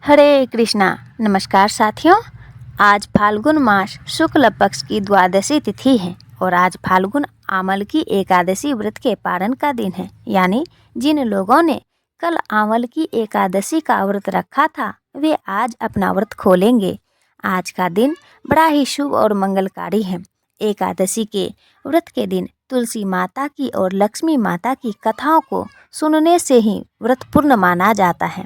हरे कृष्णा। नमस्कार साथियों। आज फाल्गुन मास शुक्ल पक्ष की द्वादशी तिथि है और आज फाल्गुन आमल की एकादशी व्रत के पारण का दिन है। यानी जिन लोगों ने कल आमल की एकादशी का व्रत रखा था वे आज अपना व्रत खोलेंगे। आज का दिन बड़ा ही शुभ और मंगलकारी है। एकादशी के व्रत के दिन तुलसी माता की और लक्ष्मी माता की कथाओं को सुनने से ही व्रत पूर्ण माना जाता है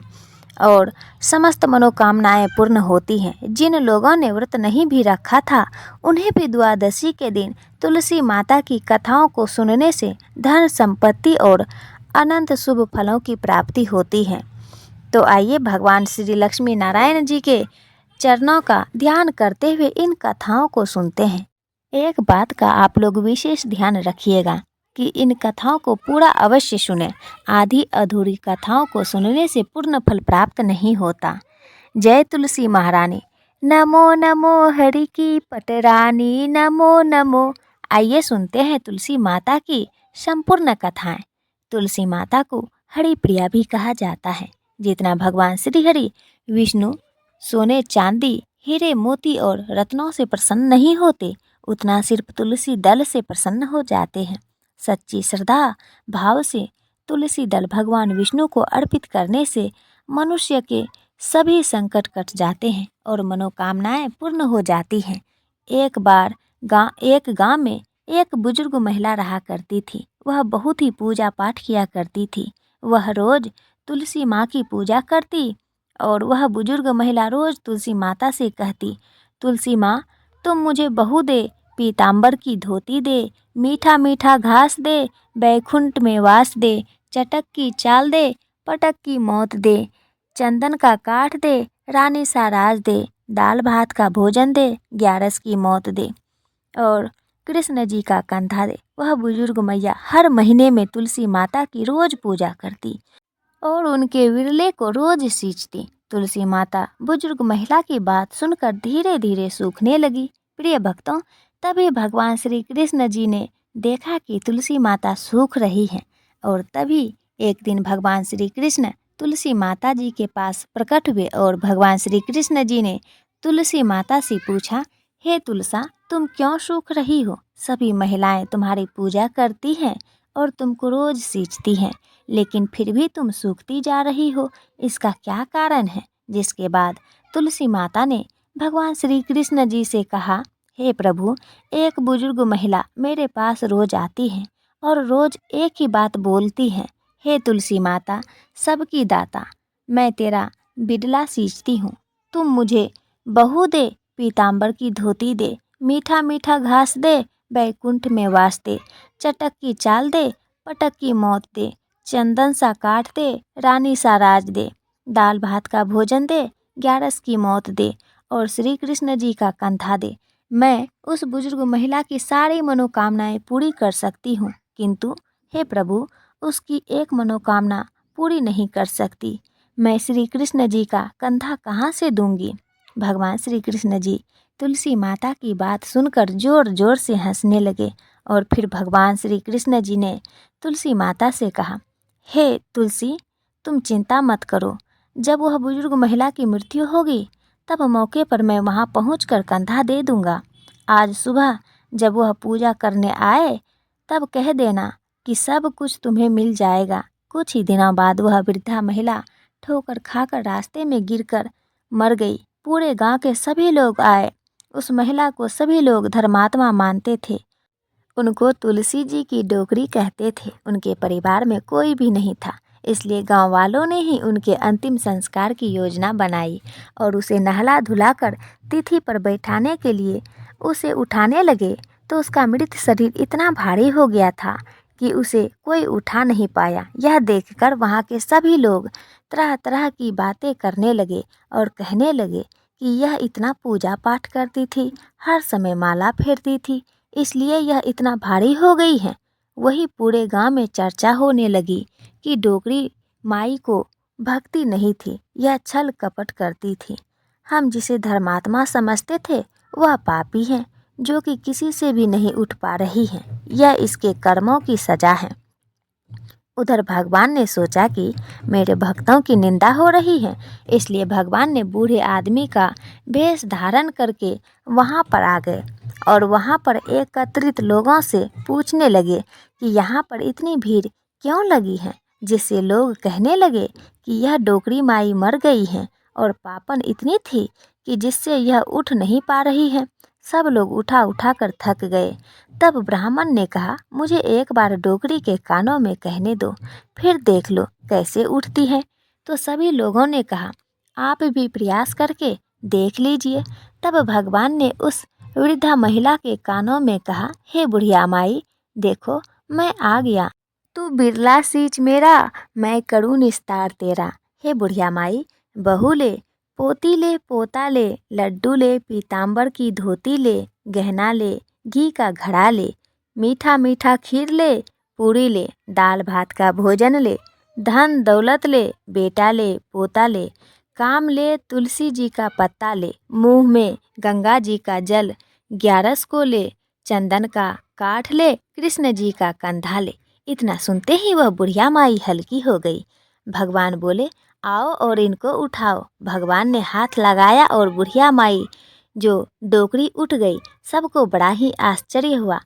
और समस्त मनोकामनाएं पूर्ण होती हैं। जिन लोगों ने व्रत नहीं भी रखा था उन्हें भी द्वादशी के दिन तुलसी माता की कथाओं को सुनने से धन संपत्ति और अनंत शुभ फलों की प्राप्ति होती है। तो आइए भगवान श्री लक्ष्मी नारायण जी के चरणों का ध्यान करते हुए इन कथाओं को सुनते हैं। एक बात का आप लोग विशेष ध्यान रखिएगा कि इन कथाओं को पूरा अवश्य सुने। आधी अधूरी कथाओं को सुनने से पूर्ण फल प्राप्त नहीं होता। जय तुलसी महारानी। नमो नमो हरि की पटरानी, नमो नमो। आइए सुनते हैं तुलसी माता की संपूर्ण कथाएं। तुलसी माता को हरि प्रिया भी कहा जाता है। जितना भगवान श्री हरि विष्णु सोने चांदी हीरे मोती और रत्नों से प्रसन्न नहीं होते उतना सिर्फ तुलसी दल से प्रसन्न हो जाते हैं। सच्ची श्रद्धा भाव से तुलसी दल भगवान विष्णु को अर्पित करने से मनुष्य के सभी संकट कट जाते हैं और मनोकामनाएं पूर्ण हो जाती हैं। एक गांव में एक बुजुर्ग महिला रहा करती थी। वह बहुत ही पूजा पाठ किया करती थी। वह रोज तुलसी माँ की पूजा करती और वह बुजुर्ग महिला रोज तुलसी माता से कहती, तुलसी माँ तुम मुझे बहू दे, पीताम्बर की धोती दे, मीठा मीठा घास दे, बैकुंठ में वास दे, चटक की चाल दे, पटक की मौत दे, चंदन का काठ दे, रानी सा राज दे, दाल भात का भोजन दे, ग्यारस की मौत दे और कृष्ण जी का कंधा दे। वह बुजुर्ग मैया हर महीने में तुलसी माता की रोज पूजा करती और उनके विरले को रोज सींचती। तुलसी माता बुजुर्ग महिला की बात सुनकर धीरे धीरे सूखने लगी। प्रिय भक्तों, तभी भगवान श्री कृष्ण जी ने देखा कि तुलसी माता सूख रही है और तभी एक दिन भगवान श्री कृष्ण तुलसी माता जी के पास प्रकट हुए और भगवान श्री कृष्ण जी ने तुलसी माता से पूछा, हे तुलसा तुम क्यों सूख रही हो? सभी महिलाएं तुम्हारी पूजा करती हैं और तुमको रोज सींचती हैं, लेकिन फिर भी तुम सूखती जा रही हो, इसका क्या कारण है? जिसके बाद तुलसी माता ने भगवान श्री कृष्ण जी से कहा, हे प्रभु, एक बुजुर्ग महिला मेरे पास रोज आती है और रोज एक ही बात बोलती है, हे तुलसी माता सबकी दाता, मैं तेरा बिडला सींचती हूँ, तुम मुझे बहू दे, पीताम्बर की धोती दे, मीठा मीठा घास दे, बैकुंठ में वास दे, चटक की चाल दे, पटक की मौत दे, चंदन सा काठ दे, रानी सा राज दे, दाल भात का भोजन दे, ग्यारस की मौत दे और श्री कृष्ण जी का कंधा दे। मैं उस बुजुर्ग महिला की सारी मनोकामनाएं पूरी कर सकती हूँ, किंतु हे प्रभु उसकी एक मनोकामना पूरी नहीं कर सकती। मैं श्री कृष्ण जी का कंधा कहाँ से दूंगी? भगवान श्री कृष्ण जी तुलसी माता की बात सुनकर जोर जोर से हंसने लगे और फिर भगवान श्री कृष्ण जी ने तुलसी माता से कहा, हे तुलसी तुम चिंता मत करो, जब वह बुजुर्ग महिला की मृत्यु होगी तब मौके पर मैं वहां पहुंचकर कंधा दे दूंगा। आज सुबह जब वह पूजा करने आए तब कह देना कि सब कुछ तुम्हें मिल जाएगा। कुछ ही दिनों बाद वह वृद्धा महिला ठोकर खाकर रास्ते में गिरकर मर गई। पूरे गांव के सभी लोग आए। उस महिला को सभी लोग धर्मात्मा मानते थे। उनको तुलसी जी की डोकरी कहते थे। उनके परिवार में कोई भी नहीं था, इसलिए गांव वालों ने ही उनके अंतिम संस्कार की योजना बनाई और उसे नहला धुलाकर तिथि पर बैठाने के लिए उसे उठाने लगे तो उसका मृत शरीर इतना भारी हो गया था कि उसे कोई उठा नहीं पाया। यह देखकर वहाँ के सभी लोग तरह तरह की बातें करने लगे और कहने लगे कि यह इतना पूजा पाठ करती थी, हर समय माला फेरती थी, इसलिए यह इतना भारी हो गई है। वही पूरे गांव में चर्चा होने लगी कि डोकरी माई को भक्ति नहीं थी, यह छल कपट करती थी। हम जिसे धर्मात्मा समझते थे वह पापी है जो कि किसी से भी नहीं उठ पा रही है। यह इसके कर्मों की सजा है। उधर भगवान ने सोचा कि मेरे भक्तों की निंदा हो रही है, इसलिए भगवान ने बूढ़े आदमी का वेश धारण करके वहाँ पर आ गए और वहाँ पर एकत्रित लोगों से पूछने लगे कि यहाँ पर इतनी भीड़ क्यों लगी है, जिससे लोग कहने लगे कि यह डोकरी माई मर गई है और पापन इतनी थी कि जिससे यह उठ नहीं पा रही है। सब लोग उठा उठा कर थक गए। तब ब्राह्मण ने कहा, मुझे एक बार डोकरी के कानों में कहने दो, फिर देख लो कैसे उठती है। तो सभी लोगों ने कहा, आप भी प्रयास करके देख लीजिए। तब भगवान ने उस वृद्धा महिला के कानों में कहा, हे बुढ़िया माई, देखो मैं आ गया। तू बिरला सींच मेरा, मैं करूँ निस्तार तेरा। हे बुढ़िया माई, बहू ले, पोती ले, पोता ले, लड्डू ले, पीताम्बर की धोती ले, गहना ले, घी का घड़ा ले, मीठा मीठा खीर ले, पूरी ले, दाल भात का भोजन ले, धन दौलत ले, बेटा ले, पोता ले, काम ले, तुलसी जी का पत्ता ले, मुंह में गंगा जी का जल, 11 को ले, चंदन का काठ ले, कृष्ण जी का कंधा ले। इतना सुनते ही वह बुढ़िया माई हल्की हो गई। भगवान बोले, आओ और इनको उठाओ। भगवान ने हाथ लगाया और बुढ़िया माई जो डोकरी उठ गई। सबको बड़ा ही आश्चर्य हुआ।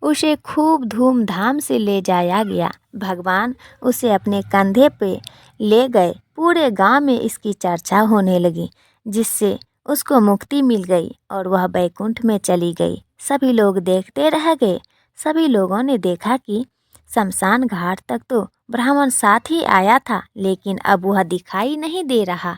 उसे खूब धूमधाम से ले जाया गया। भगवान उसे अपने कंधे पे ले गए। पूरे गांव में इसकी चर्चा होने लगी, जिससे उसको मुक्ति मिल गई और वह बैकुंठ में चली गई। सभी लोग देखते रह गए। सभी लोगों ने देखा कि शमशान घाट तक तो ब्राह्मण साथ ही आया था, लेकिन अब वह दिखाई नहीं दे रहा।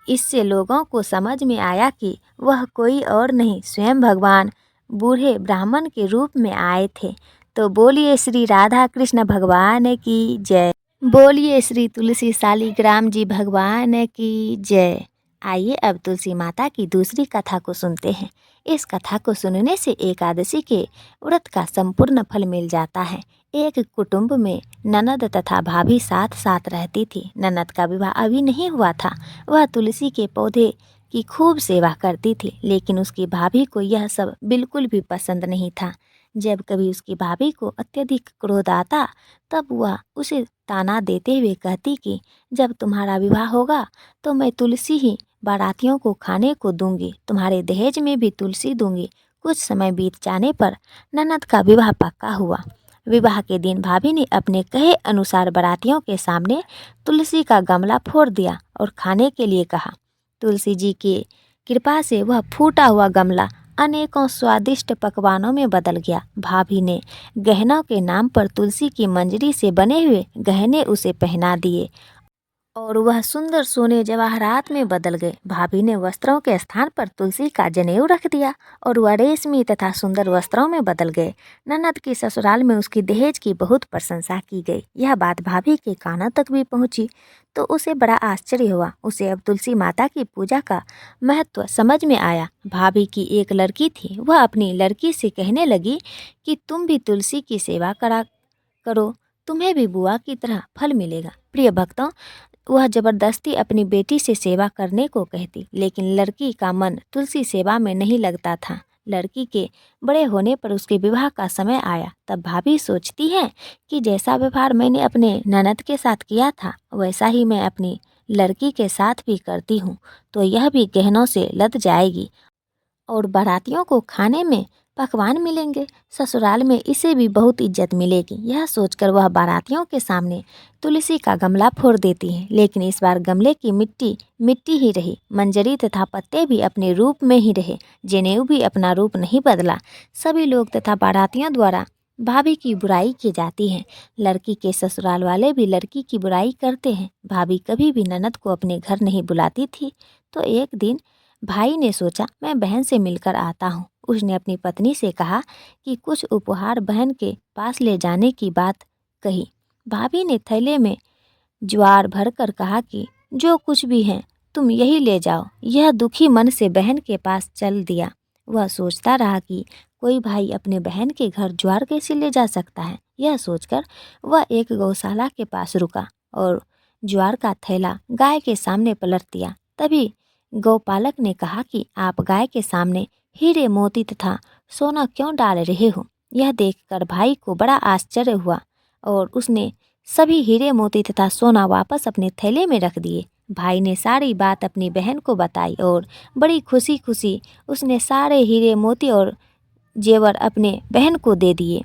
इससे लोगों को समझ में आया कि वह कोई और नहीं, स्वयं भगवान बूढ़े ब्राह्मण के रूप में आए थे। तो बोलिए श्री राधा कृष्ण भगवान की जय। बोलिए श्री तुलसी शालिग्राम जी भगवान की जय। आइए अब तुलसी माता की दूसरी कथा को सुनते हैं। इस कथा को सुनने से एकादशी के व्रत का संपूर्ण फल मिल जाता है। एक कुटुंब में ननद तथा भाभी साथ साथ रहती थी। ननद का विवाह अभी नहीं हुआ था। वह तुलसी के पौधे की खूब सेवा करती थी, लेकिन उसकी भाभी को यह सब बिल्कुल भी पसंद नहीं था। जब कभी उसकी भाभी को अत्यधिक क्रोध आता, तब वह उसे ताना देते हुए कहती कि जब तुम्हारा विवाह होगा तो मैं तुलसी ही बारातियों को खाने को दूंगी, तुम्हारे दहेज में भी तुलसी दूंगी। कुछ समय बीत जाने पर ननद का विवाह पक्का हुआ। विवाह के दिन भाभी ने अपने कहे अनुसार बारातियों के सामने तुलसी का गमला फोड़ दिया और खाने के लिए कहा। तुलसी जी की कृपा से वह फूटा हुआ गमला अनेकों स्वादिष्ट पकवानों में बदल गया। भाभी ने गहनों के नाम पर तुलसी की मंजरी से बने हुए गहने उसे पहना दिए और वह सुंदर सोने जवाहरात में बदल गए। भाभी ने वस्त्रों के स्थान पर तुलसी का जनेऊ रख दिया और वह रेशमी तथा सुंदर वस्त्रों में बदल गए। ननद के ससुराल में उसकी दहेज की बहुत प्रशंसा की गई। यह बात भाभी के कानों तक भी पहुंची तो उसे बड़ा आश्चर्य हुआ। उसे अब तुलसी माता की पूजा का महत्व समझ में आया। भाभी की एक लड़की थी। वह अपनी लड़की से कहने लगी कि तुम भी तुलसी की सेवा करो, तुम्हें भी बुआ की तरह फल मिलेगा। प्रिय भक्तों, वह जबरदस्ती अपनी बेटी से सेवा करने को कहती, लेकिन लड़की का मन तुलसी सेवा में नहीं लगता था। लड़की के बड़े होने पर उसके विवाह का समय आया। तब भाभी सोचती है कि जैसा व्यवहार मैंने अपने ननद के साथ किया था, वैसा ही मैं अपनी लड़की के साथ भी करती हूँ, तो यह भी गहनों से लद जाएगी और बारातियों को खाने में पकवान मिलेंगे। ससुराल में इसे भी बहुत इज्जत मिलेगी। यह सोचकर वह बारातियों के सामने तुलसी का गमला फोड़ देती है, लेकिन इस बार गमले की मिट्टी मिट्टी ही रही। मंजरी तथा पत्ते भी अपने रूप में ही रहे। जनेऊ भी अपना रूप नहीं बदला। सभी लोग तथा बारातियों द्वारा भाभी की बुराई की जाती है। लड़की के ससुराल वाले भी लड़की की बुराई करते हैं। भाभी कभी भी ननद को अपने घर नहीं बुलाती थी। तो एक दिन भाई ने सोचा, मैं बहन से मिलकर आता हूँ। उसने अपनी पत्नी से कहा कि कुछ उपहार बहन के पास ले जाने की बात कही। भाभी ने थैले में ज्वार भरकर कहा कि जो कुछ भी है तुम यही ले जाओ। यह दुखी मन से बहन के पास चल दिया। वह सोचता रहा कि कोई भाई अपने बहन के घर ज्वार कैसे ले जा सकता है। यह सोचकर वह एक गौशाला के पास रुका और ज्वार का थैला गाय के सामने पलट दिया। तभी गौपालक ने कहा कि आप गाय के सामने हीरे मोती तथा सोना क्यों डाल रहे हो। यह देखकर भाई को बड़ा आश्चर्य हुआ और उसने सभी हीरे मोती तथा सोना वापस अपने थैले में रख दिए। भाई ने सारी बात अपनी बहन को बताई और बड़ी खुशी खुशी उसने सारे हीरे मोती और जेवर अपने बहन को दे दिए।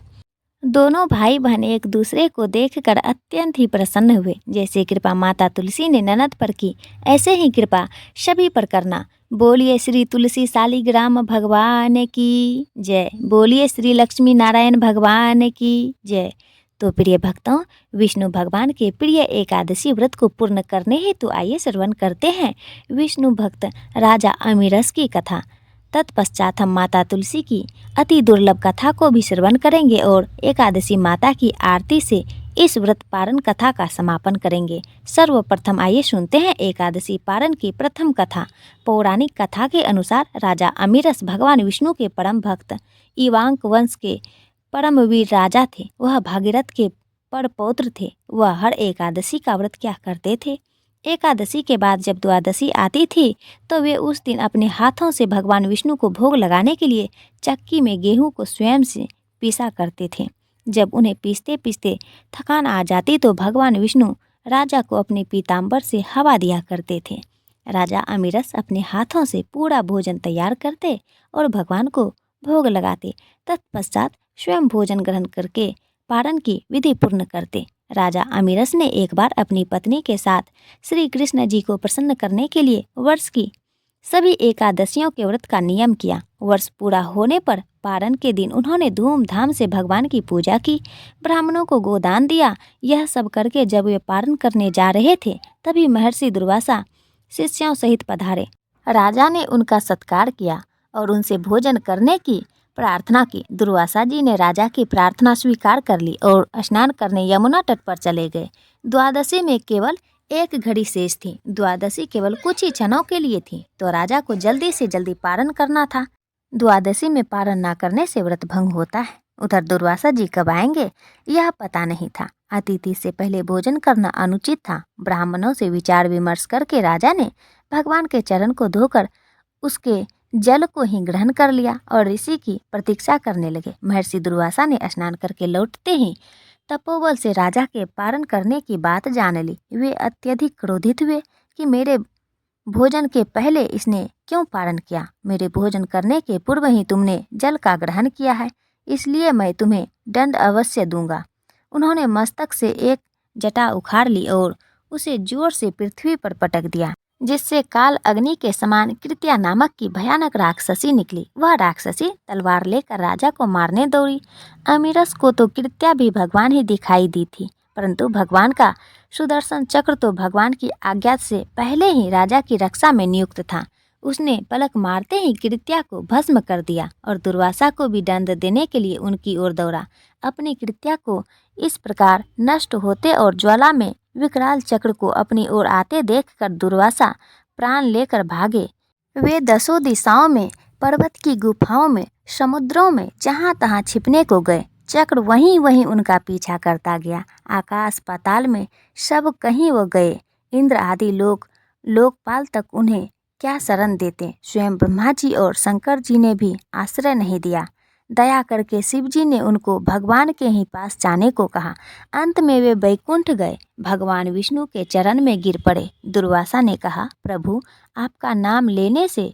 दोनों भाई बहन एक दूसरे को देखकर अत्यंत ही प्रसन्न हुए। जैसे कृपा माता तुलसी ने ननद पर की, ऐसे ही कृपा सभी पर करना। बोलिए श्री तुलसी शालिग्राम भगवान की जय। बोलिए श्री लक्ष्मी नारायण भगवान की जय। तो प्रिय भक्तों, विष्णु भगवान के प्रिय एकादशी व्रत को पूर्ण करने हेतु आइए श्रवण करते हैं विष्णु भक्त राजा अमीरस की कथा। तत्पश्चात हम माता तुलसी की अति दुर्लभ कथा को भी श्रवण करेंगे और एकादशी माता की आरती से इस व्रत पारण कथा का समापन करेंगे। सर्वप्रथम आइए सुनते हैं एकादशी पारण की प्रथम कथा। पौराणिक कथा के अनुसार राजा अमीरस भगवान विष्णु के परम भक्त इवांक वंश के परमवीर राजा थे। वह भागीरथ के परपौत्र थे। वह हर एकादशी का व्रत क्या करते थे? एकादशी के बाद जब द्वादशी आती थी तो वे उस दिन अपने हाथों से भगवान विष्णु को भोग लगाने के लिए चक्की में गेहूं को स्वयं से पीसा करते थे। जब उन्हें पीसते पीसते थकान आ जाती तो भगवान विष्णु राजा को अपने पीताम्बर से हवा दिया करते थे। राजा अमीरस अपने हाथों से पूरा भोजन तैयार करते और भगवान को भोग लगाते। तत्पश्चात स्वयं भोजन ग्रहण करके पारण की विधि पूर्ण करते। राजा अमीरस ने एक बार अपनी पत्नी के साथ श्री कृष्ण जी को प्रसन्न करने के लिए वर्ष की सभी एकादशियों के व्रत का नियम किया। वर्ष पूरा होने पर पारण के दिन उन्होंने धूमधाम से भगवान की पूजा की, ब्राह्मणों को गोदान दिया। यह सब करके जब वे पारण करने जा रहे थे तभी महर्षि दुर्वासा शिष्यों सहित पधारे। राजा ने उनका सत्कार किया और उनसे भोजन करने की प्रार्थना की। दुर्वासा जी ने राजा की प्रार्थना स्वीकार कर ली और स्नान करने यमुना तट पर चले गए। द्वादशी में केवल एक घड़ी शेष थी। द्वादशी केवल कुछ ही क्षणों के लिए थी तो राजा को जल्दी से जल्दी पारण करना था। द्वादशी में पारण न करने से व्रत भंग होता है। उधर दुर्वासा जी कब आएंगे यह पता नहीं था। अतिथि से पहले भोजन करना अनुचित था। ब्राह्मणों से विचार विमर्श करके राजा ने भगवान के चरण को धोकर उसके जल को ही ग्रहण कर लिया और ऋषि की प्रतीक्षा करने लगे। महर्षि दुर्वासा ने स्नान करके लौटते ही तपोबल से राजा के पारण करने की बात जान ली। वे अत्यधिक क्रोधित हुए कि मेरे भोजन के पहले इसने क्यों पारण किया? मेरे भोजन करने के पूर्व ही तुमने जल का ग्रहण किया है, इसलिए मैं तुम्हें दंड अवश्य दूंगा। उन्होंने मस्तक से एक जटा उखाड़ ली और उसे जोर से पृथ्वी पर पटक दिया, जिससे काल अग्नि के समान कृत्या नामक की भयानक राक्षसी निकली। वह राक्षसी तलवार लेकर राजा को मारने दौड़ी। अमीरस को तो कृत्या भी भगवान ही दिखाई दी थी, परंतु भगवान का सुदर्शन चक्र तो भगवान की आज्ञा से पहले ही राजा की रक्षा में नियुक्त था। उसने पलक मारते ही कृत्या को भस्म कर दिया और दुर्वासा को भी दंड देने के लिए उनकी ओर दौड़ा। अपनी कृत्या को इस प्रकार नष्ट होते और ज्वाला में विकराल चक्र को अपनी ओर आते देखकर दुर्वासा प्राण लेकर भागे। वे दसों दिशाओं में, पर्वत की गुफाओं में, समुद्रों में जहाँ तहाँ छिपने को गए। चक्र वहीं वहीं उनका पीछा करता गया। आकाश पाताल में सब कहीं वो गए। इंद्र आदि लोकपाल तक उन्हें क्या शरण देते। स्वयं ब्रह्मा जी और शंकर जी ने भी आश्रय नहीं दिया। दया करके शिव जी ने उनको भगवान के ही पास जाने को कहा। अंत में वे वैकुंठ गए। भगवान विष्णु के चरण में गिर पड़े। दुर्वासा ने कहा, प्रभु, आपका नाम लेने से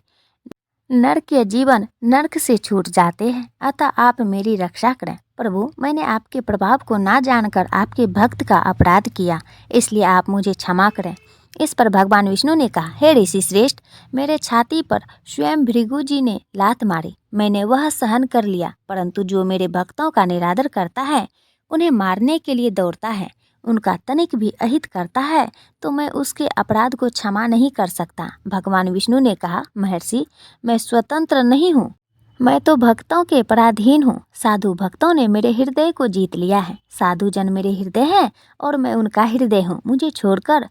नर के जीवन नरक से छूट जाते हैं, अतः आप मेरी रक्षा करें। प्रभु, मैंने आपके प्रभाव को ना जानकर आपके भक्त का अपराध किया, इसलिए आप मुझे क्षमा करें। इस पर भगवान विष्णु ने कहा, हे ऋषि श्रेष्ठ, मेरे छाती पर स्वयं भृगु जी ने लात मारी, मैंने वह सहन कर लिया, परंतु जो मेरे भक्तों का निरादर करता है, उन्हें मारने के लिए दौड़ता है, उनका तनिक भी अहित करता है, तो मैं उसके अपराध को क्षमा नहीं कर सकता। भगवान विष्णु ने कहा, महर्षि, मैं स्वतंत्र नहीं हूँ, मैं तो भक्तों के पराधीन हूँ। साधु भक्तों ने मेरे हृदय को जीत लिया है। साधु जन मेरे हृदय हैं और मैं उनका हृदय हूँ। मुझे छोड़कर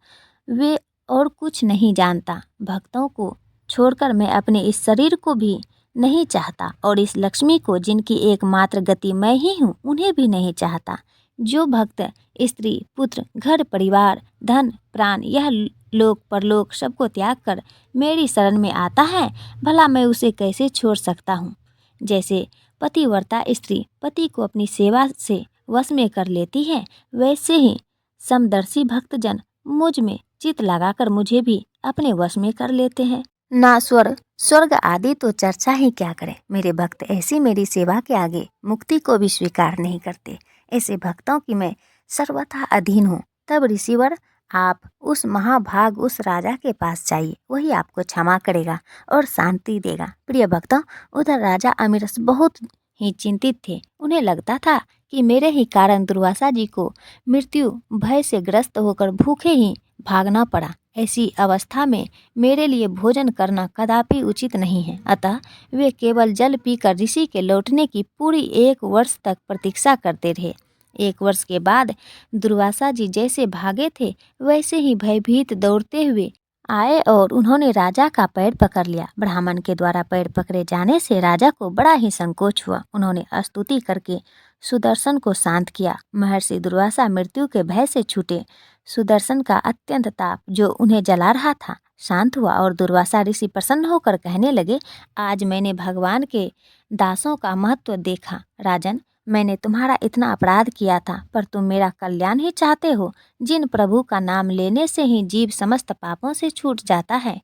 वे और कुछ नहीं जानता। भक्तों को छोड़कर मैं अपने इस शरीर को भी नहीं चाहता और इस लक्ष्मी को, जिनकी एकमात्र गति मैं ही हूँ, उन्हें भी नहीं चाहता। जो भक्त स्त्री, पुत्र, घर परिवार, धन, प्राण, यह लोक परलोक सबको त्याग कर मेरी शरण में आता है, भला मैं उसे कैसे छोड़ सकता हूँ। जैसे पतिव्रता स्त्री पति को अपनी सेवा से वश में कर लेती है, वैसे ही समदर्शी भक्तजन मुझ में चित लगाकर मुझे भी अपने वश में कर लेते हैं। ना स्वर्ग आदि तो चर्चा ही क्या करें। मेरे भक्त ऐसी मेरी सेवा के आगे मुक्ति को भी स्वीकार नहीं करते। ऐसे भक्तों की मैं सर्वथा अधीन हूँ। तब ऋषिवर आप उस महाभाग उस राजा के पास जाइए, वही आपको क्षमा करेगा और शांति देगा। प्रिय भक्तों, उधर राजा अमीरस बहुत ही चिंतित थे। उन्हें लगता था कि मेरे ही कारण दुर्वासा जी को मृत्यु भय से ग्रस्त होकर भूखे ही भागना पड़ा। ऐसी अवस्था में मेरे लिए भोजन करना कदापि उचित नहीं है। अतः वे केवल जल पीकर ऋषि के लौटने की पूरी 1 वर्ष तक प्रतीक्षा करते रहे। 1 वर्ष के बाद दुर्वासा जी जैसे भागे थे वैसे ही भयभीत दौड़ते हुए आए और उन्होंने राजा का पैर पकड़ लिया। ब्राह्मण के द्वारा पैर पकड़े जाने से राजा को बड़ा ही संकोच हुआ। उन्होंने स्तुति करके सुदर्शन को शांत किया। महर्षि दुर्वासा मृत्यु के भय से छूटे। सुदर्शन का अत्यंत ताप जो उन्हें जला रहा था शांत हुआ और दुर्वासा ऋषि प्रसन्न होकर कहने लगे, आज मैंने भगवान के दासों का महत्व देखा। राजन, मैंने तुम्हारा इतना अपराध किया था, पर तुम मेरा कल्याण ही चाहते हो। जिन प्रभु का नाम लेने से ही जीव समस्त पापों से छूट जाता है,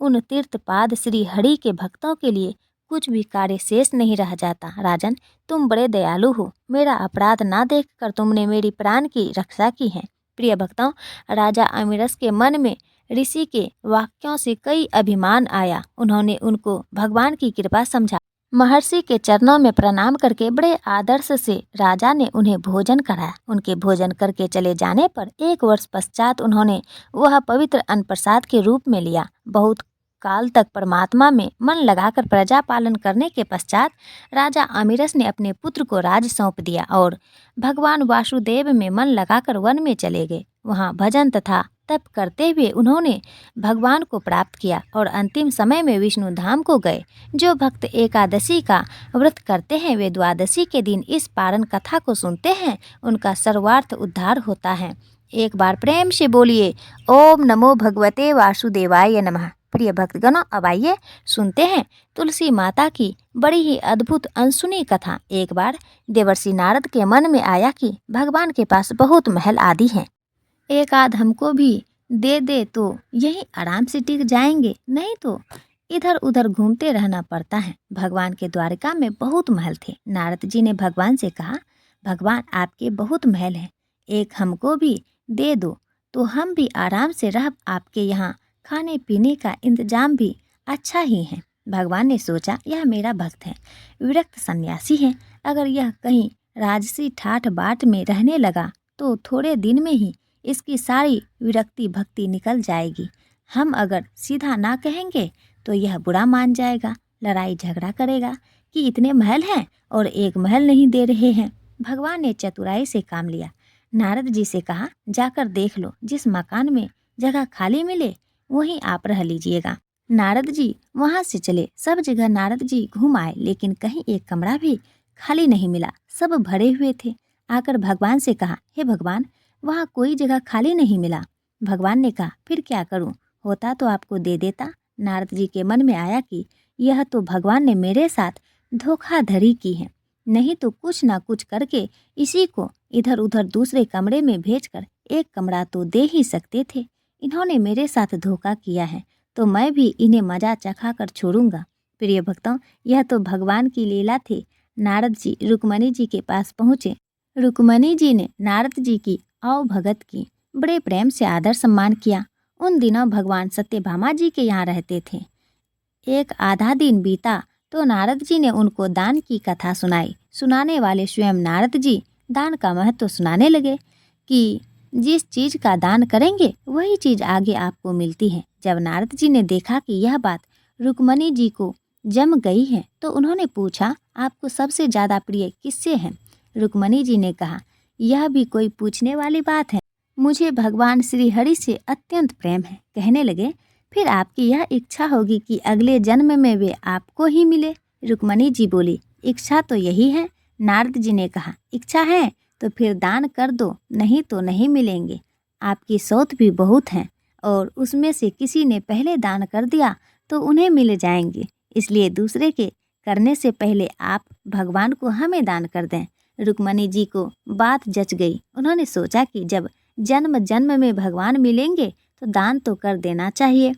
उन तीर्थपाद श्री हरि के भक्तों के लिए कुछ भी कार्य शेष नहीं रह जाता। राजन, तुम बड़े दयालु हो। मेरा अपराध ना देखकर तुमने मेरी प्राण की रक्षा की है। प्रिय भक्तों, राजा अमीरस के मन में ऋषि के वाक्यों से कई अभिमान आया। उन्होंने उनको भगवान की कृपा समझा। महर्षि के चरणों में प्रणाम करके बड़े आदर्श से राजा ने उन्हें भोजन कराया। उनके भोजन करके चले जाने पर 1 वर्ष पश्चात उन्होंने वह पवित्र अन्न प्रसाद के रूप में लिया। बहुत काल तक परमात्मा में मन लगाकर प्रजा पालन करने के पश्चात राजा अमीरस ने अपने पुत्र को राज सौंप दिया और भगवान वासुदेव में मन लगाकर वन में चले गए। वहाँ भजन तथा तप करते हुए उन्होंने भगवान को प्राप्त किया और अंतिम समय में विष्णु धाम को गए। जो भक्त एकादशी का व्रत करते हैं वे द्वादशी के दिन इस पारण कथा को सुनते हैं, उनका सर्वार्थ उद्धार होता है। एक बार प्रेम से बोलिए, ओम नमो भगवते वासुदेवाय नमः। प्रिय भक्तगणों, अब आइए सुनते हैं तुलसी माता की बड़ी ही अद्भुत अनसुनी कथा। एक बार देवर्षि नारद के मन में आया कि भगवान के पास बहुत महल आदि हैं, एक आध हमको भी दे दे तो यही आराम से टिक जाएंगे, नहीं तो इधर उधर घूमते रहना पड़ता है। भगवान के द्वारिका में बहुत महल थे। नारद जी ने भगवान से कहा, भगवान आपके बहुत महल हैं, एक हमको भी दे दो तो हम भी आराम से रह। आपके यहाँ खाने पीने का इंतजाम भी अच्छा ही है। भगवान ने सोचा, यह मेरा भक्त है, विरक्त सन्यासी है। अगर यह कहीं राजसी ठाठ बाट में रहने लगा तो थोड़े दिन में ही इसकी सारी विरक्ति भक्ति निकल जाएगी। हम अगर सीधा ना कहेंगे तो यह बुरा मान जाएगा, लड़ाई झगड़ा करेगा कि इतने महल हैं और एक महल नहीं दे रहे हैं। भगवान ने चतुराई से काम लिया। नारद जी से कहा, जाकर देख लो, जिस मकान में जगह खाली मिले वहीं आप रह लीजिएगा। नारद जी वहाँ से चले। सब जगह नारद जी घूम आए, लेकिन कहीं एक कमरा भी खाली नहीं मिला, सब भरे हुए थे। आकर भगवान से कहा, हे भगवान, वहाँ कोई जगह खाली नहीं मिला। भगवान ने कहा, फिर क्या करूं, होता तो आपको दे देता। नारद जी के मन में आया कि यह तो भगवान ने मेरे साथ धोखाधड़ी की है, नहीं तो कुछ ना कुछ करके इसी को इधर उधर दूसरे कमरे में भेजकर एक कमरा तो दे ही सकते थे। इन्होंने मेरे साथ धोखा किया है तो मैं भी इन्हें मजा चखा कर छोड़ूंगा। प्रिय भक्तों, यह तो भगवान की लीला थी। नारद जी रुक्मणी जी के पास पहुँचे। रुक्मणी जी ने नारद जी की भगत की बड़े प्रेम से आदर सम्मान किया। उन दिनों भगवान सत्यभामा जी के यहाँ रहते थे। एक आधा दिन बीता तो नारद जी ने उनको दान की कथा सुनाई। सुनाने वाले स्वयं नारद जी दान का महत्व सुनाने लगे कि जिस चीज़ का दान करेंगे वही चीज़ आगे आपको मिलती है। जब नारद जी ने देखा कि यह बात रुक्मणी जी को जम गई है तो उन्होंने पूछा, आपको सबसे ज़्यादा प्रिय किससे है? रुक्मणी जी ने कहा, यह भी कोई पूछने वाली बात है, मुझे भगवान श्री हरि से अत्यंत प्रेम है। कहने लगे, फिर आपकी यह इच्छा होगी कि अगले जन्म में वे आपको ही मिले। रुक्मणी जी बोली, इच्छा तो यही है। नारद जी ने कहा, इच्छा है तो फिर दान कर दो, नहीं तो नहीं मिलेंगे। आपकी सौत भी बहुत हैं और उसमें से किसी ने पहले दान कर दिया तो उन्हें मिल जाएंगे, इसलिए दूसरे के करने से पहले आप भगवान को हमें दान कर दें। रुक्मणी जी को बात जच गई। उन्होंने सोचा कि जब जन्म जन्म में भगवान मिलेंगे तो दान तो कर देना चाहिए।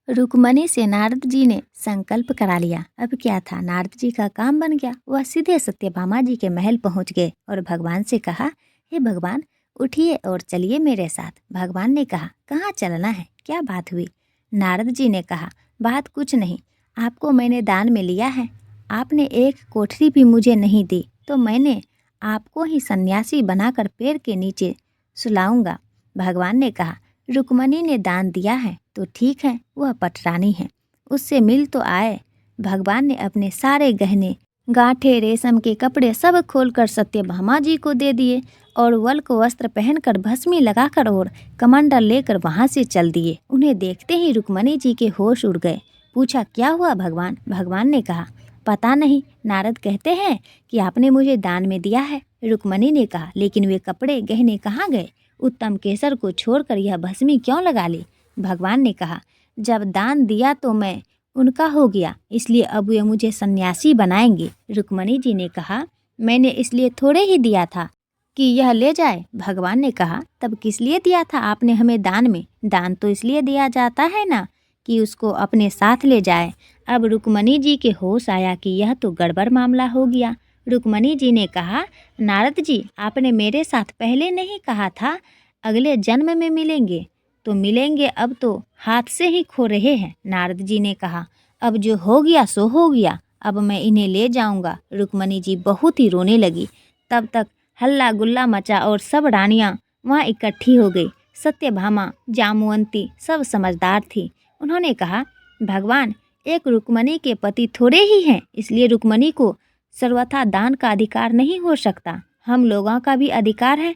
रुक्मणी से नारद जी ने संकल्प करा लिया। अब क्या था, नारद जी का काम बन गया। वह सीधे सत्यभामा जी के महल पहुंच गए और भगवान से कहा, हे भगवान उठिए और चलिए मेरे साथ। भगवान ने कहा, कहाँ चलना है, क्या बात हुई? नारद जी ने कहा, बात कुछ नहीं, आपको मैंने दान में लिया है, आपने एक कोठरी भी मुझे नहीं दी, तो मैंने आपको ही सन्यासी बनाकर पेड़ के नीचे सुलाऊंगा। भगवान ने कहा, रुक्मणी ने दान दिया है तो ठीक है, वह पटरानी है, उससे मिल तो आए। भगवान ने अपने सारे गहने गांठे रेशम के कपड़े सब खोलकर सत्यभामा जी को दे दिए और वल्क वस्त्र पहनकर भस्मी लगाकर और कमंडल लेकर वहां से चल दिए। उन्हें देखते ही रुक्मणी जी के होश उड़ गए। पूछा, क्या हुआ भगवान? भगवान ने कहा, पता नहीं, नारद कहते हैं कि आपने मुझे दान में दिया है। रुक्मणी ने कहा, लेकिन वे कपड़े गहने कहाँ गए? उत्तम केसर को छोड़कर यह भस्मी क्यों लगा ली? भगवान ने कहा, जब दान दिया तो मैं उनका हो गया, इसलिए अब वे मुझे सन्यासी बनाएंगे। रुक्मणी जी ने कहा, मैंने इसलिए थोड़े ही दिया था कि यह ले जाए। भगवान ने कहा, तब किस लिए दिया था आपने हमें दान में? दान तो इसलिए दिया जाता है ना कि उसको अपने साथ ले जाए। अब रुक्मणी जी के होश आया कि यह तो गड़बड़ मामला हो गया। रुक्मणी जी ने कहा, नारद जी आपने मेरे साथ पहले नहीं कहा था अगले जन्म में मिलेंगे? तो मिलेंगे, अब तो हाथ से ही खो रहे हैं। नारद जी ने कहा, अब जो हो गया सो हो गया, अब मैं इन्हें ले जाऊंगा। रुक्मणी जी बहुत ही रोने लगी। तब तक हल्ला गुल्ला मचा और सब रानियां वहाँ इकट्ठी हो गई। सत्यभामा, जामुवंती सब समझदार थी। उन्होंने कहा, भगवान एक रुक्मणी के पति थोड़े ही हैं, इसलिए रुक्मणी को सर्वथा दान का अधिकार नहीं हो सकता, हम लोगों का भी अधिकार है।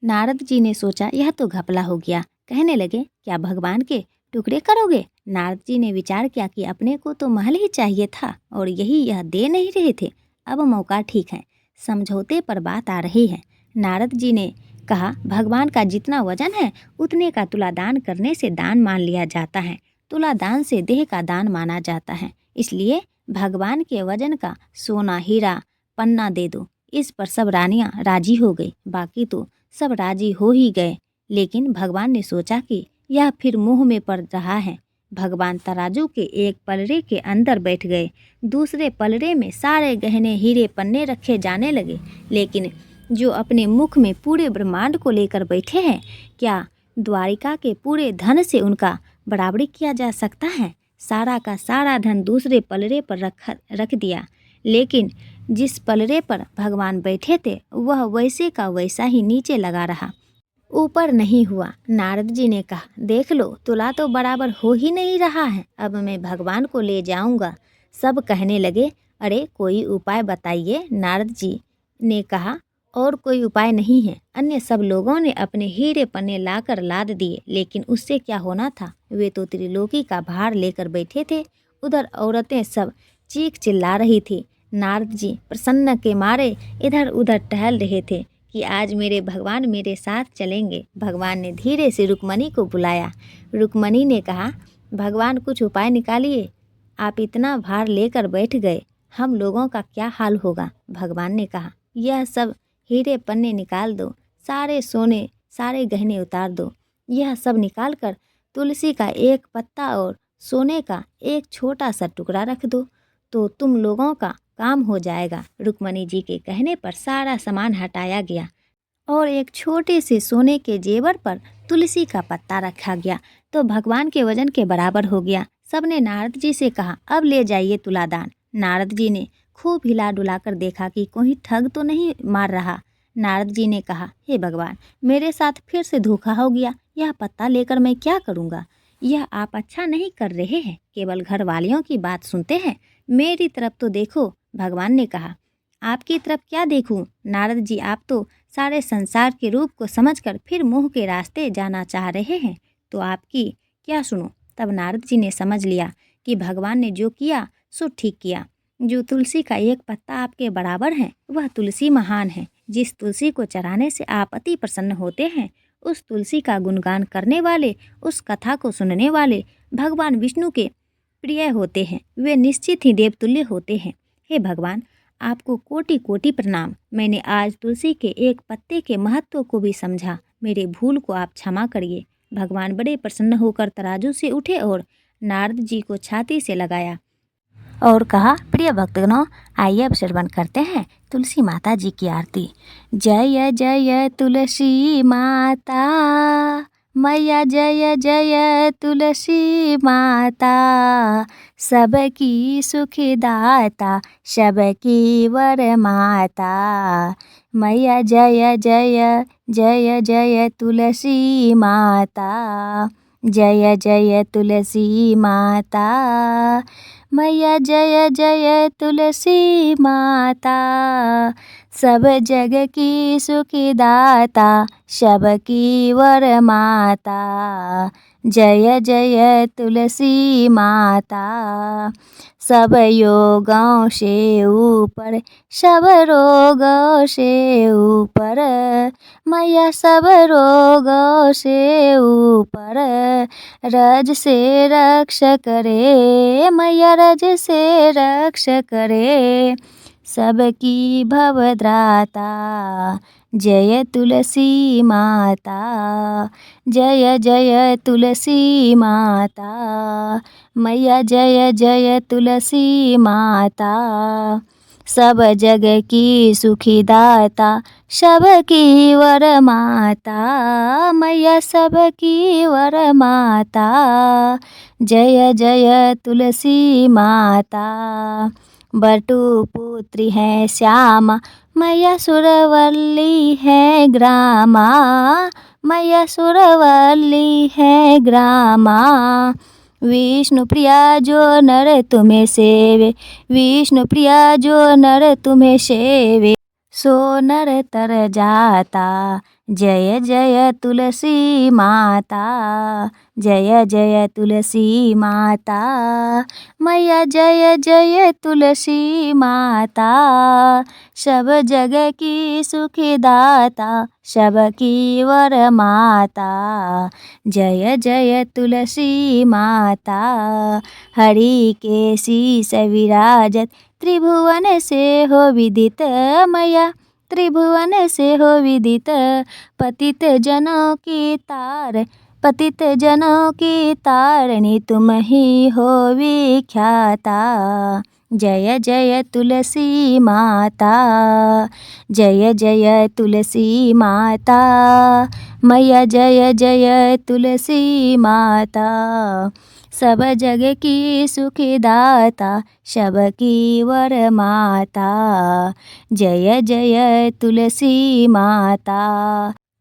नारद जी ने सोचा यह तो घपला हो गया। कहने लगे, क्या भगवान के टुकड़े करोगे? नारद जी ने विचार किया कि अपने को तो महल ही चाहिए था और यही यह दे नहीं रहे थे। अब मौका ठीक है, समझौते पर बात आ रही है। नारद जी ने कहा, भगवान का जितना वजन है उतने का तुला दान करने से दान मान लिया जाता है। तुला दान से देह का दान माना जाता है, इसलिए भगवान के वजन का सोना हीरा पन्ना दे दो। इस पर सब रानियां राजी हो गई। बाकी तो सब राजी हो ही गए, लेकिन भगवान ने सोचा कि यह फिर मुंह में पड़ रहा है। भगवान तराजू के एक पलड़े के अंदर बैठ गए। दूसरे पलड़े में सारे गहने हीरे पन्ने रखे जाने लगे, लेकिन जो अपने मुख में पूरे ब्रह्मांड को लेकर बैठे हैं, क्या द्वारिका के पूरे धन से उनका बराबरी किया जा सकता है? सारा का सारा धन दूसरे पलड़े पर रख दिया, लेकिन जिस पलड़े पर भगवान बैठे थे वह वैसे का वैसा ही नीचे लगा रहा, ऊपर नहीं हुआ। नारद जी ने कहा, देख लो, तुला तो बराबर हो ही नहीं रहा है, अब मैं भगवान को ले जाऊंगा। सब कहने लगे, अरे कोई उपाय बताइए। नारद जी ने कहा, और कोई उपाय नहीं है। अन्य सब लोगों ने अपने हीरे पन्ने लाकर लाद दिए, लेकिन उससे क्या होना था, वे तो त्रिलोकी का भार लेकर बैठे थे। उधर औरतें सब चीख चिल्ला रही थी। नारद जी प्रसन्न के मारे इधर उधर टहल रहे थे कि आज मेरे भगवान मेरे साथ चलेंगे। भगवान ने धीरे से रुक्मणी को बुलाया। रुक्मणी ने कहा, भगवान कुछ उपाय निकालिए, आप इतना भार लेकर बैठ गए, हम लोगों का क्या हाल होगा? भगवान ने कहा, यह सब हीरे पन्ने निकाल दो, सारे सोने सारे गहने उतार दो, यह सब निकाल कर तुलसी का एक पत्ता और सोने का एक छोटा सा टुकड़ा रख दो, तो तुम लोगों का काम हो जाएगा। रुक्मणी जी के कहने पर सारा सामान हटाया गया और एक छोटे से सोने के जेवर पर तुलसी का पत्ता रखा गया, तो भगवान के वजन के बराबर हो गया। सबने नारद जी से कहा, अब ले जाइए तुलादान। नारद जी ने खूब हिला डुलाकर देखा कि कोई ठग तो नहीं मार रहा। नारद जी ने कहा, हे भगवान, मेरे साथ फिर से धोखा हो गया, यह पत्ता लेकर मैं क्या करूँगा? यह आप अच्छा नहीं कर रहे हैं, केवल घर वालियों की बात सुनते हैं, मेरी तरफ तो देखो। भगवान ने कहा, आपकी तरफ क्या देखूं? नारद जी, आप तो सारे संसार के रूप को समझकर फिर मुंह के रास्ते जाना चाह रहे हैं, तो आपकी क्या सुनो? तब नारद जी ने समझ लिया कि भगवान ने जो किया सो ठीक किया। जो तुलसी का एक पत्ता आपके बराबर है वह तुलसी महान है। जिस तुलसी को चराने से आप अति प्रसन्न होते हैं, उस तुलसी का गुणगान करने वाले, उस कथा को सुनने वाले भगवान विष्णु के प्रिय होते हैं, वे निश्चित ही देवतुल्य होते हैं। हे भगवान, आपको कोटि कोटि प्रणाम। मैंने आज तुलसी के एक पत्ते के महत्व को भी समझा। मेरे भूल को आप क्षमा करिए। भगवान बड़े प्रसन्न होकर तराजू से उठे और नारद जी को छाती से लगाया और कहा, प्रिय भक्तगणों, आइए अब श्रवण करते हैं तुलसी माता जी की आरती। जय जय तुलसी माता मैया, जय जय तुलसी माता, सबकी सुखदाता सबकी वर माता। मैया जय जय जय जय तुलसी माता, जय जय तुलसी माता। मैया जय जय तुलसी माता, सब जग की सुखदाता सबकी वर माता। जय जय तुलसी माता, सब योगों से ऊपर सब रोगों से ऊपर। मैया सब रोगों से ऊपर, रज से रक्ष करे। मैया रज से रक्ष करे, सबकी भवद्राता। जय तुलसी माता, जय जय तुलसी माता। मैया जय जय तुलसी माता, सब जग की सुखीदाता सबकी वर माता। मैया सबकी वर माता, जय जय तुलसी माता। बटु पुत्री है श्यामा, मैया सुरवल्ली है ग्रामा। मैया सुरवल्ली है ग्रामा। विष्णु प्रिया जो नर तुम्हें सेवे, विष्णु प्रिया जो नर तुम्हें सेवे, सो नर तर जाता। जय जय तुलसी माता, जय जय तुलसी माता। मैया जय जय तुलसी माता, सब जग की सुखदाता सबकी वर माता। जय जय तुलसी माता, हरि के शीस विराजत त्रिभुवन से हो विदित। मैया त्रिभुवन से हो विदित, पतित जनों की तार, पतित जनों की तारणी तुम ही हो विख्याता। जय जय तुलसी माता, जय जय तुलसी माता। मैया जय जय तुलसी माता, सब जग की सुखदाता सबकी वर माता। जय जय तुलसी माता।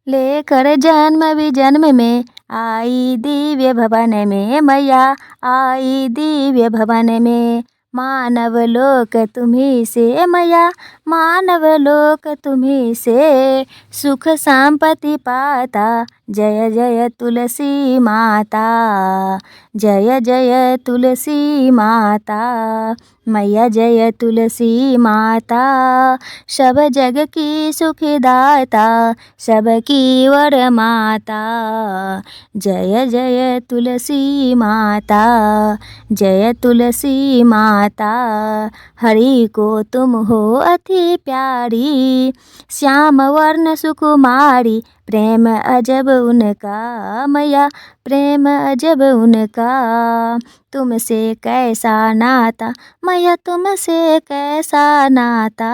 लेकर जन्म विजन्म में आई दिव्य भवन में, मैया आई दिव्य भवन में। मानव लोक तुम्ही से मैया, मानव लोक तुम्ही से, सुख संपत्ति पाता। जय जय तुलसी माता, जय जय तुलसी माता। मैया जय तुलसी माता, सब जग की सुखदाता सबकी वर माता। जय जय तुलसी माता, जय तुलसी माता। हरि को तुम हो अति प्यारी, श्याम वर्ण सुकुमारी, प्रेम अजब उनका। मैया प्रेम अजब उनका, तुमसे कैसा नाता। मैया तुमसे कैसा नाता,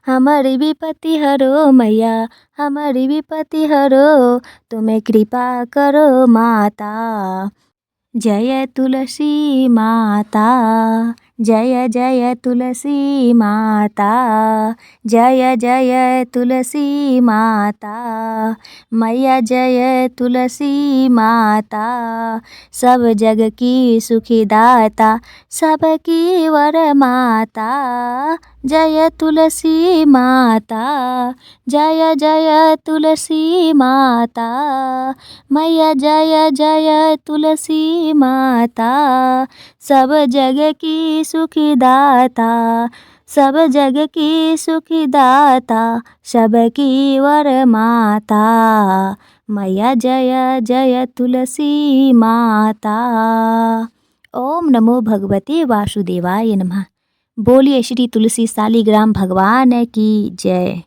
हमारी विपत्ति हरो। मैया हमारी विपत्ति हरो, तुम्हें कृपा करो माता। जय तुलसी माता, जय जय तुलसी माता। जय जय तुलसी माता, मैया जय तुलसी माता। सब जग की सुखदाता सबकी वर माता। जय तुलसी माता, जय जय तुलसी माता। मैया जय जय तुलसी माता, सब जग की सुखदाता सब जग की सुखदाता सबकी वर माता। मैया जय जय तुलसी माता। ओम नमो भगवते वासुदेवाय नमः। बोलिए श्री तुलसी शालिग्राम भगवान की जय।